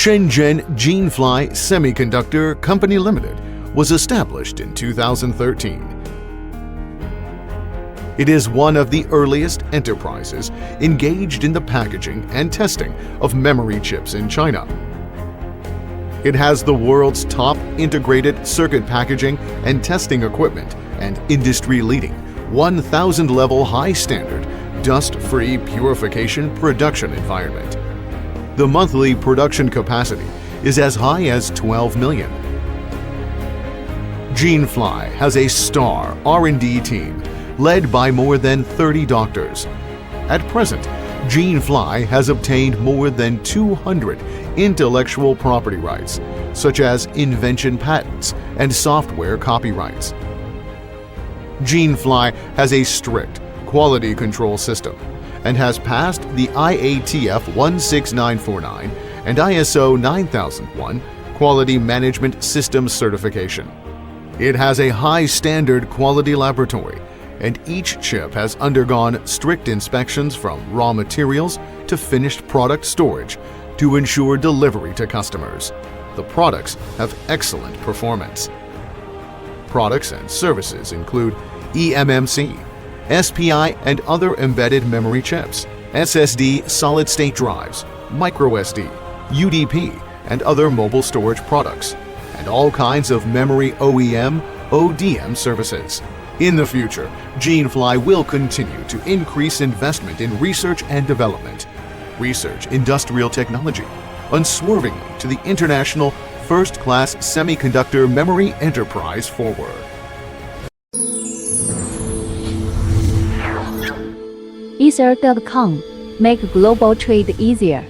Shenzhen Jinfly Semiconductor Company Limited was established in 2013. It is one of the earliest enterprises engaged in the packaging and testing of memory chips in China. It has the world's top integrated circuit packaging and testing equipment and industry-leading 1,000-level high-standard, dust-free purification production environment. The monthly production capacity is as high as 12 million. Jinfly has a star R&D team led by more than 30 doctors. At present, Jinfly has obtained more than 200 intellectual property rights, such as invention patents and software copyrights. Jinfly has a strict quality control system and has passed the IATF 16949 and ISO 9001 Quality Management System certification. It has a high-standard quality laboratory, and each chip has undergone strict inspections from raw materials to finished product storage to ensure delivery to customers. The products have excellent performance. Products and services include eMMC, SPI and other embedded memory chips, SSD solid-state drives, microSD, UDP, and other mobile storage products, and all kinds of memory OEM, ODM services. In the future, Jinfly will continue to increase investment in research and development, research industrial technology, unswervingly to the international first-class semiconductor memory enterprise forward. Ether.com. Make global trade easier.